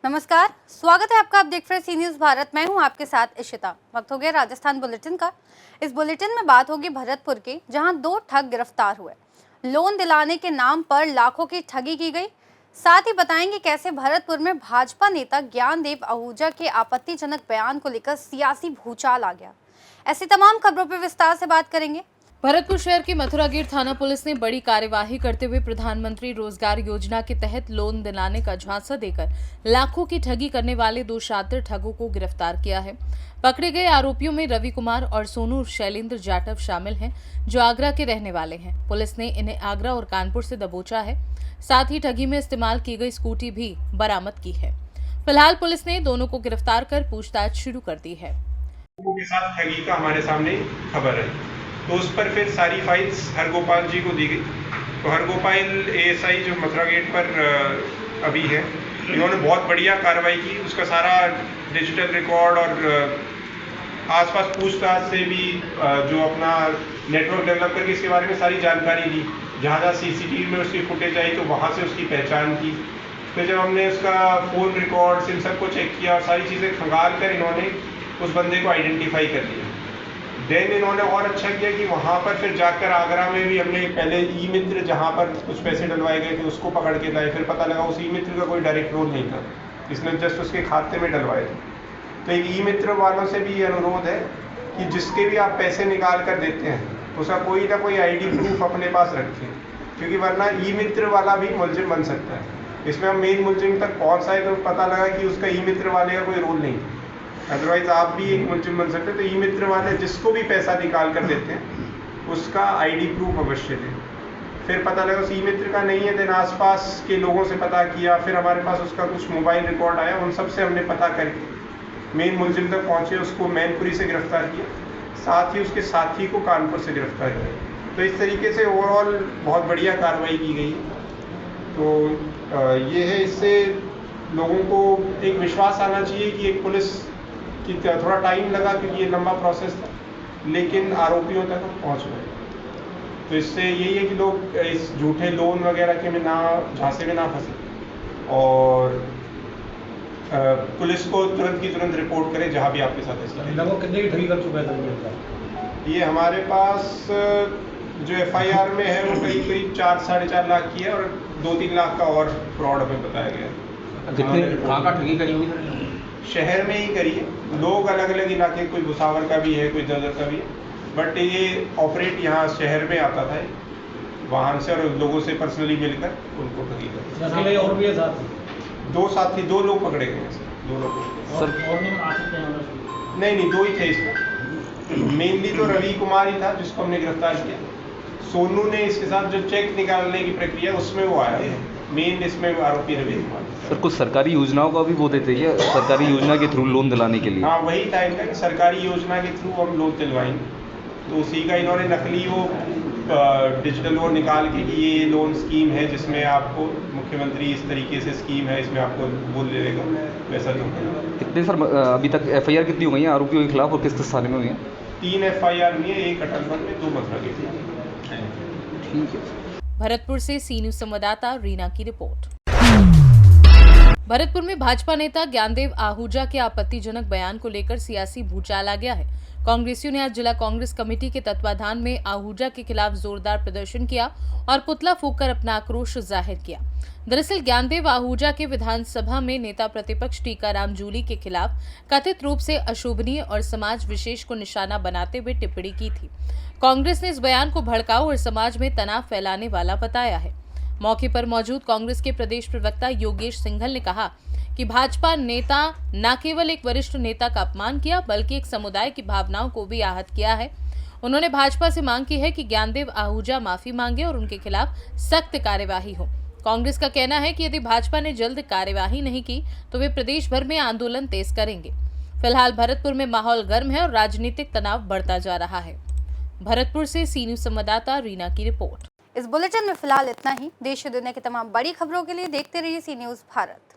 नमस्कार, स्वागत है आपका। आप देख रहे हैं सी न्यूज़ भारत। मैं हूं आपके साथ इशिता। वक्त हो गया राजस्थान बुलेटिन का। इस बुलेटिन में बात होगी भरतपुर की, जहां 2 ठग गिरफ्तार हुए। लोन दिलाने के नाम पर लाखों की ठगी की गई। साथ ही बताएंगे कैसे भरतपुर में भाजपा नेता ज्ञानदेव आहूजा के आपत्तिजनक बयान को लेकर सियासी भूचाल आ गया। ऐसी तमाम खबरों पर विस्तार से बात करेंगे। भरतपुर शहर की मथुरागीर थाना पुलिस ने बड़ी कार्यवाही करते हुए प्रधानमंत्री रोजगार योजना के तहत लोन दिलाने का झांसा देकर लाखों की ठगी करने वाले 2 शातिर ठगों को गिरफ्तार किया है। पकड़े गए आरोपियों में रवि कुमार और सोनू शैलेंद्र जाटव शामिल हैं, जो आगरा के रहने वाले हैं। पुलिस ने इन्हें आगरा और कानपुर से दबोचा है। साथ ही ठगी में इस्तेमाल की गई स्कूटी भी बरामद की है। फिलहाल पुलिस ने दोनों को गिरफ्तार कर पूछताछ शुरू कर दी है। के साथ ठगी का हमारे सामने खबर है, तो उस पर फिर सारी फाइल्स हरगोपाल जी को दी गई। तो हरगोपाल एएसआई जो मथुरा गेट पर अभी है, इन्होंने बहुत बढ़िया कार्रवाई की। उसका सारा डिजिटल रिकॉर्ड और आसपास पूछताछ से भी जो अपना नेटवर्क डेवलप करके इसके बारे में सारी जानकारी दी। जहाँ जहाँ सीसीटीवी में उसकी फुटेज आई तो वहाँ से उसकी पहचान की। फिर जब हमने उसका फ़ोन रिकॉर्ड्स इन सबको चेक किया और सारी चीज़ें खंगाल कर इन्होंने उस बंदे को आइडेंटिफाई कर लिया। देन इन्होंने और अच्छा किया कि वहाँ पर फिर जाकर आगरा में भी हमने पहले ई मित्र जहाँ पर कुछ पैसे डलवाए गए थे उसको पकड़ के लाए। फिर पता लगा उस ई मित्र का कोई डायरेक्ट रोल नहीं था, इसने जस्ट उसके खाते में डलवाए थे। तो एक ई मित्र वालों से भी ये अनुरोध है कि जिसके भी आप पैसे निकाल कर देते हैं उसका कोई ना कोई ID प्रूफ अपने पास रखें, क्योंकि वरना ई मित्र वाला भी मुलजिम बन सकता है। इसमें हम मेन मुलजिम तक पहुँच आए तो पता लगा कि उसका ई मित्र वाले का कोई रोल नहीं, अदरवाइज आप भी एक मुलजिम बन सकते हैं। तो ई मित्र वाले जिसको भी पैसा निकाल कर देते हैं उसका ID प्रूफ अवश्य दें। फिर पता लगा उस ई मित्र का नहीं है, देन आसपास के लोगों से पता किया। फिर हमारे पास उसका कुछ मोबाइल रिकॉर्ड आया, उन सब से हमने पता करके मेन मुलजिम तक पहुँचे। उसको मैनपुरी से गिरफ्तार किया, साथ ही उसके साथी को कानपुर से गिरफ्तार किया। तो इस तरीके से ओवरऑल बहुत बढ़िया कार्रवाई की गई। तो ये है, इससे लोगों को एक विश्वास आना चाहिए कि एक पुलिस कि थोड़ा टाइम लगा क्योंकि ये लंबा प्रोसेस था, लेकिन आरोपियों तक हम पहुँच गए। तो इससे यही है कि लोग इस झूठे लोन वगैरह के में ना झांसे में ना फंसे और पुलिस को तुरंत की तुरंत रिपोर्ट करें जहाँ भी आपके साथ ऐसा है। लगभग कितने की ठगी कर चुका है? ये हमारे पास जो FIR में है वो करीब करीब 4-4.5 लाख की है और 2-3 लाख का और फ्रॉड हमें बताया गया। कितने कहाँ का ठगी करी होगी? शहर में ही करी है। लोग अलग अलग इलाके, कोई भुसावर का भी है, कोई ददर का भी है, बट ये ऑपरेट यहाँ शहर में आता था वाहन से और लोगों से पर्सनली मिलकर उनको ठगी कर। और भी है साथ? 2 साथी, 2 लोग पकड़े गए हैं। 2 लोग सर नहीं 2 ही थे इसमें। मेनली तो रवि कुमार ही था जिसको हमने गिरफ्तार किया। सोनू ने इसके साथ जो चेक निकालने की प्रक्रिया उसमें वो आया है। मेन इसमें आरोपी रवि कुमार। सर कुछ सरकारी योजनाओं का भी वो देते हैं, सरकारी योजना के थ्रू लोन दिलाने के लिए? हाँ, वही था इनका कि सरकारी योजना के थ्रू हम लोन दिलवाएंगे। तो उसी का इन्होंने नकली वो डिजिटल वो निकाल के कि ये लोन स्कीम है जिसमें आपको मुख्यमंत्री इस तरीके से स्कीम है, इसमें आपको बोल देगा वैसा लोन। कितने सर अभी तक FIR कितनी हो गई हैं आरोपियों के खिलाफ और किस किस थाने में हुई हैं? 3 FIR हुई है, 1 अटलगढ़ में, 2 मथुरा गेट। ठीक है। भरतपुर से सी न्यूज़ संवाददाता रीना की रिपोर्ट। भरतपुर में भाजपा नेता ज्ञानदेव आहूजा के आपत्तिजनक बयान को लेकर सियासी भूचाल आ गया है। कांग्रेसियों ने आज जिला कांग्रेस कमेटी के तत्वाधान में आहूजा के खिलाफ जोरदार प्रदर्शन किया और पुतला फूंककर अपना आक्रोश जाहिर किया। दरअसल ज्ञानदेव आहूजा के विधानसभा में नेता प्रतिपक्ष टीकाराम जूली के खिलाफ कथित रूप से अशोभनीय और समाज विशेष को निशाना बनाते हुए टिप्पणी की थी। कांग्रेस ने इस बयान को भड़काऊ और समाज में तनाव फैलाने वाला बताया है। मौके पर मौजूद कांग्रेस के प्रदेश प्रवक्ता योगेश सिंघल ने कहा कि भाजपा नेता न केवल एक वरिष्ठ नेता का अपमान किया बल्कि एक समुदाय की भावनाओं को भी आहत किया है। उन्होंने भाजपा से मांग की है कि ज्ञानदेव आहूजा माफी मांगे और उनके खिलाफ सख्त कार्यवाही हो। कांग्रेस का कहना है कि यदि भाजपा ने जल्द कार्यवाही नहीं की तो वे प्रदेश भर में आंदोलन तेज करेंगे। फिलहाल भरतपुर में माहौल गर्म है और राजनीतिक तनाव बढ़ता जा रहा है। भरतपुर से सी न्यूज़ संवाददाता रीना की रिपोर्ट। इस बुलेटिन में फिलहाल इतना ही। देश और दुनिया की तमाम बड़ी खबरों के लिए देखते रहिए सी न्यूज़ भारत।